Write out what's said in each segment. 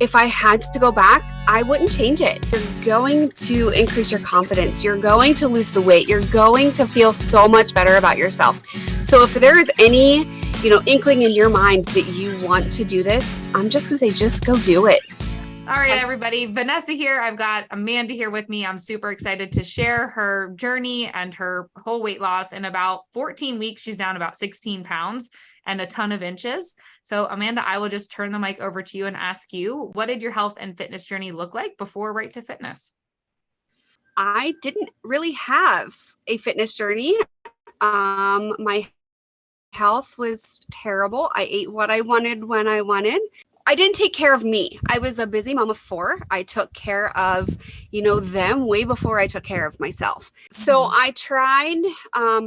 if I had to go back, I wouldn't change it. You're going to increase your confidence. You're going to lose the weight. You're going to feel so much better about yourself. So if there is any, inkling in your mind that you want to do this, I'm just going to say, just go do it. All right, everybody. Vanessa here. I've got Amanda here with me. I'm super excited to share her journey and her whole weight loss. In about 14 weeks, she's down about 16 pounds and a ton of inches. So Amanda, I will just turn the mic over to you and ask you, what did your health and fitness journey look like before Right to Fitness? I didn't really have a fitness journey. My health was terrible. I ate what I wanted when I wanted. I didn't take care of me. I was a busy mom of 4. I took care of, them way before I took care of myself. So I tried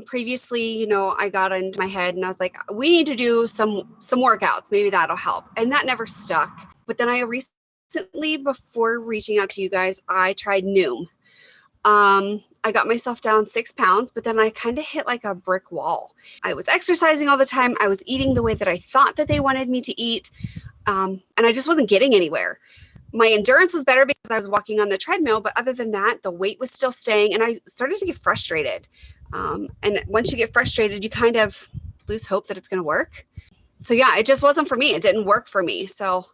previously, I got into my head and I was like, we need to do some workouts. Maybe that'll help. And that never stuck. But then I recently, before reaching out to you guys, I tried Noom. I got myself down 6 pounds, but then I kind of hit like a brick wall. I was exercising all the time. I was eating the way that I thought that they wanted me to eat. And I just wasn't getting anywhere. My endurance was better because I was walking on the treadmill, but other than that, the weight was still staying and I started to get frustrated. And once you get frustrated, you kind of lose hope that it's going to work. So yeah, it just wasn't for me. It didn't work for me. So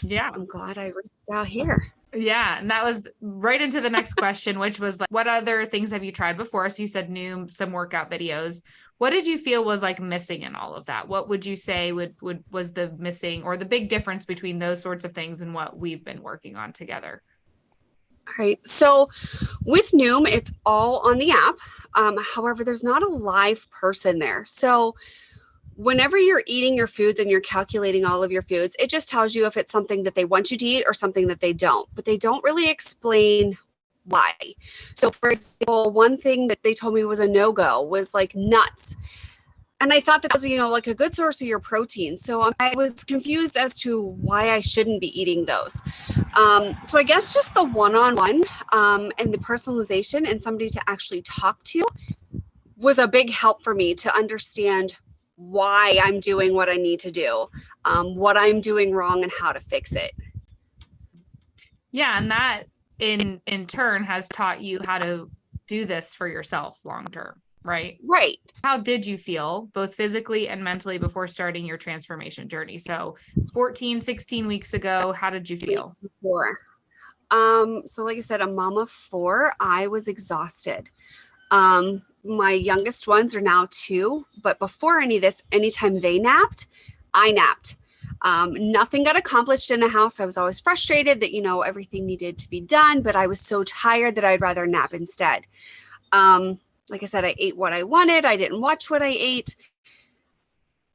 yeah, I'm glad I reached out here. Yeah. And that was right into the next question, which was like, what other things have you tried before? So you said Noom, some workout videos. What did you feel was like missing in all of that? What would you say was the missing or the big difference between those sorts of things and what we've been working on together? All right. So with Noom, it's all on the app. However, there's not a live person there. So whenever you're eating your foods and you're calculating all of your foods, it just tells you if it's something that they want you to eat or something that they don't, but they don't really explain why. So for example, one thing that they told me was a no-go was like nuts. And I thought that was, like a good source of your protein. So I was confused as to why I shouldn't be eating those. So I guess just the one-on-one and the personalization and somebody to actually talk to was a big help for me to understand why I'm doing what I need to do, what I'm doing wrong and how to fix it. Yeah. And that in turn has taught you how to do this for yourself long-term, right? Right. How did you feel both physically and mentally before starting your transformation journey? So 14, 16 weeks ago, how did you feel? So like I said, a mom of 4, I was exhausted. My youngest ones are now 2, but before any of this, anytime they napped, I napped. Nothing got accomplished in the house. I was always frustrated that, everything needed to be done, but I was so tired that I'd rather nap instead. Like I said, I ate what I wanted. I didn't watch what I ate.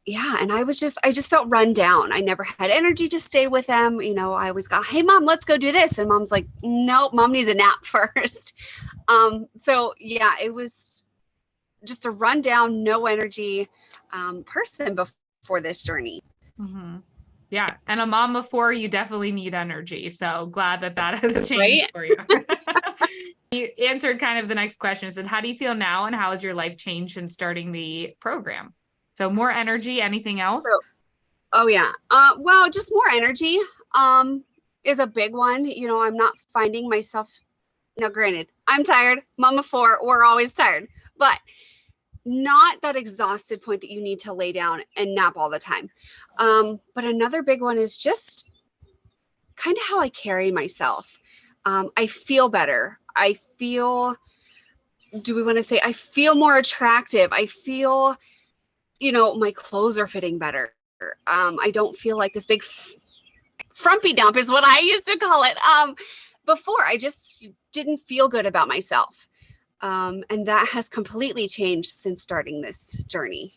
Yeah. And I just felt run down. I never had energy to stay with them. I always got, hey, mom, let's go do this. And mom's like, nope, mom needs a nap first. So yeah, it was just a rundown, no energy person before this journey. Mm-hmm. Yeah. And a mom of 4, you definitely need energy. So glad that has changed for you. You answered kind of the next question. Said, how do you feel now? And how has your life changed in starting the program? So more energy, anything else? Oh yeah. Well, just more energy is a big one. I'm not finding myself. Now, granted, I'm tired. Mom of 4, we're always tired, but not that exhausted point that you need to lay down and nap all the time. But another big one is just kind of how I carry myself. I feel better. I feel more attractive. I feel, my clothes are fitting better. I don't feel like this big frumpy dump is what I used to call it. Before I just didn't feel good about myself. And that has completely changed since starting this journey.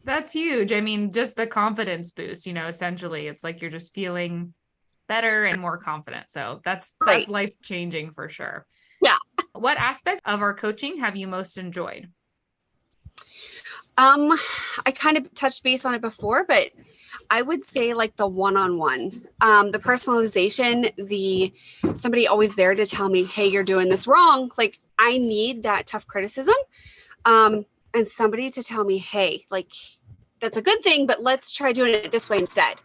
That's huge. I mean, just the confidence boost, essentially it's like you're just feeling better and more confident. So that's life-changing for sure. Yeah. What aspect of our coaching have you most enjoyed? I kind of touched base on it before, but I would say like the one-on-one, the personalization, somebody always there to tell me, hey, you're doing this wrong. Like I need that tough criticism. And somebody to tell me, hey, like that's a good thing, but let's try doing it this way instead.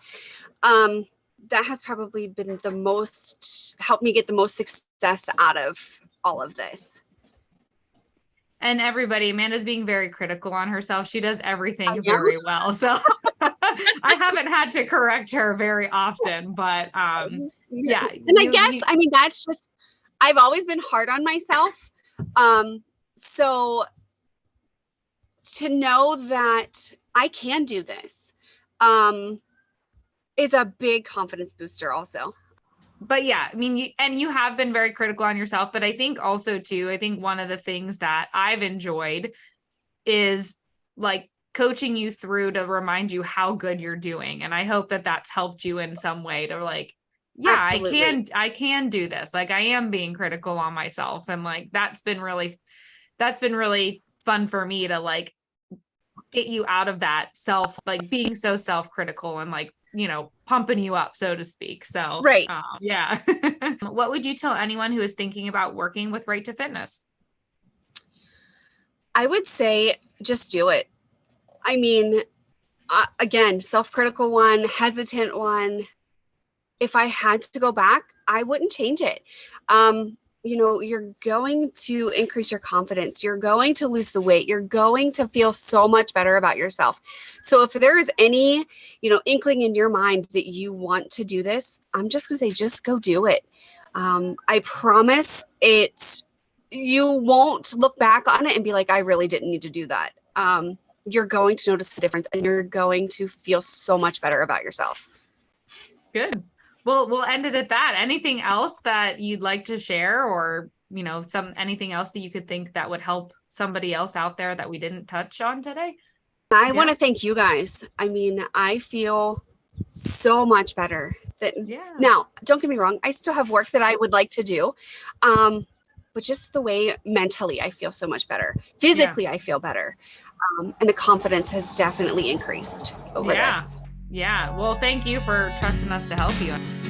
that has probably been the most, helped me get the most success out of all of this. And everybody, Amanda's being very critical on herself. She does everything am. very well. So I haven't had to correct her very often, but yeah. And I guess, I mean, that's just, I've always been hard on myself. So to know that I can do this is a big confidence booster also. But yeah, I mean, you have been very critical on yourself, but I think also too, I think one of the things that I've enjoyed is like coaching you through to remind you how good you're doing. And I hope that that's helped you in some way to like, yeah, Absolutely. I can do this. Like I am being critical on myself. And like, that's been really fun for me to like get you out of that like being so self-critical and like, pumping you up, so to speak. So, right. Yeah. What would you tell anyone who is thinking about working with Right to Fitness? I would say just do it. I mean, again, self-critical one, hesitant one. If I had to go back, I wouldn't change it. You're going to increase your confidence. You're going to lose the weight. You're going to feel so much better about yourself. So if there is any, inkling in your mind that you want to do this, I'm just going to say, just go do it. I promise you won't look back on it and be like, I really didn't need to do that. You're going to notice the difference and you're going to feel so much better about yourself. Good. Well, we'll end it at that. Anything else that you'd like to share, or, anything else that you could think that would help somebody else out there that we didn't touch on today? I want to thank you guys. I mean, I feel so much better now, don't get me wrong. I still have work that I would like to do. But just the way mentally I feel so much better. Physically, I feel better. And the confidence has definitely increased over this. Yeah. Well, thank you for trusting us to help you.